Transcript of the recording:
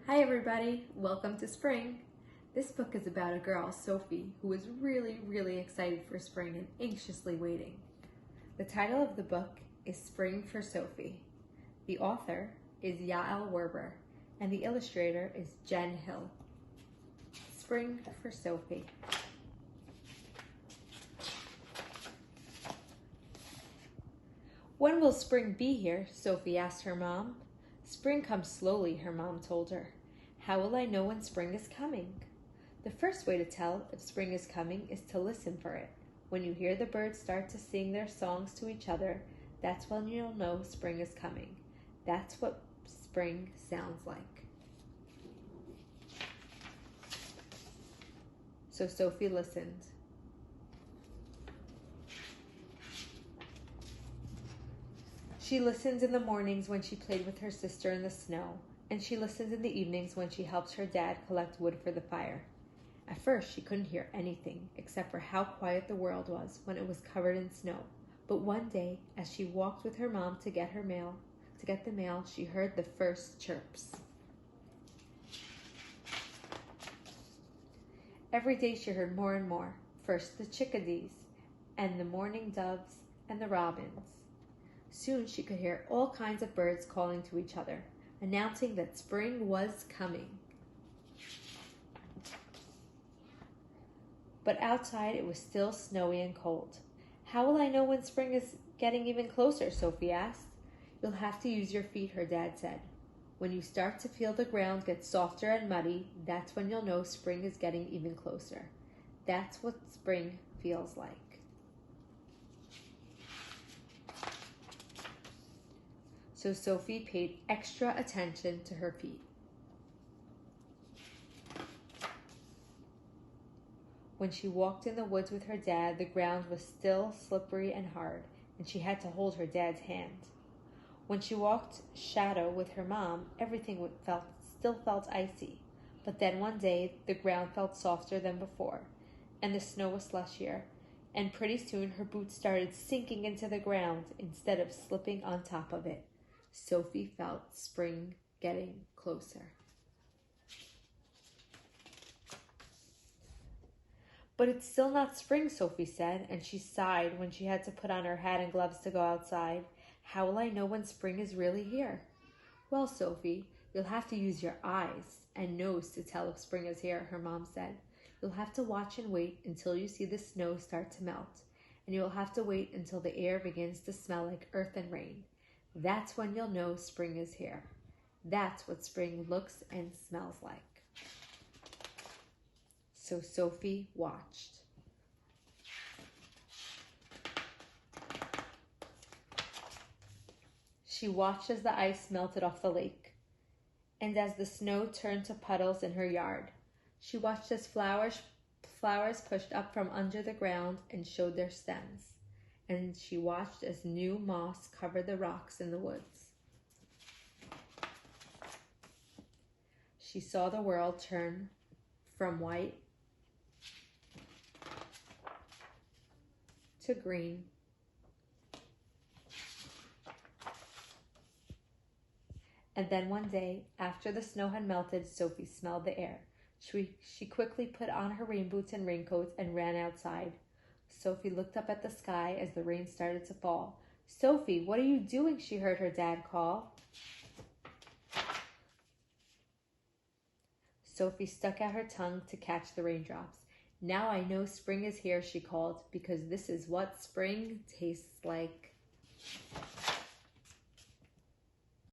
Hi everybody, welcome to spring. This book is about a girl, Sophie, who is really excited for spring and anxiously waiting. The title of the book is Spring for Sophie. The author is Yael Werber and the illustrator is Jen Hill. Spring for Sophie. When will spring be here? Sophie asked her mom. Spring comes slowly, her mom told her. How will I know when spring is coming? The first way to tell if spring is coming is to listen for it. When you hear the birds start to sing their songs to each other, that's when you'll know spring is coming. That's what spring sounds like. So Sophie listened. She listened in the mornings when she played with her sister in the snow, and she listened in the evenings when she helped her dad collect wood for the fire. At first, she couldn't hear anything except for how quiet the world was when it was covered in snow. But one day, as she walked with her mom to get the mail, she heard the first chirps. Every day she heard more and more. First the chickadees, and the mourning doves, and the robins. Soon she could hear all kinds of birds calling to each other, announcing that spring was coming. But outside it was still snowy and cold. How will I know when spring is getting even closer? Sophie asked. You'll have to use your feet, her dad said. When you start to feel the ground get softer and muddy, that's when you'll know spring is getting even closer. That's what spring feels like. So Sophie paid extra attention to her feet. When she walked in the woods with her dad, the ground was still slippery and hard, and she had to hold her dad's hand. When she walked shadow with her mom, everything still felt icy. But then one day, the ground felt softer than before, and the snow was slushier, and pretty soon her boots started sinking into the ground instead of slipping on top of it. Sophie felt spring getting closer. But it's still not spring, Sophie said, and she sighed when she had to put on her hat and gloves to go outside. How will I know when spring is really here? Well, Sophie, you'll have to use your eyes and nose to tell if spring is here, her mom said. You'll have to watch and wait until you see the snow start to melt, and you'll have to wait until the air begins to smell like earth and rain. That's when you'll know spring is here. That's what spring looks and smells like. So Sophie watched. She watched as the ice melted off the lake, and as the snow turned to puddles in her yard. She watched as flowers pushed up from under the ground and showed their stems. And she watched as new moss covered the rocks in the woods. She saw the world turn from white to green, and then one day, after the snow had melted, Sophie smelled the air. She quickly put on her rain boots and raincoats and ran outside. Sophie looked up at the sky as the rain started to fall. Sophie, what are you doing? She heard her dad call. Sophie stuck out her tongue to catch the raindrops. Now I know spring is here, she called, because this is what spring tastes like.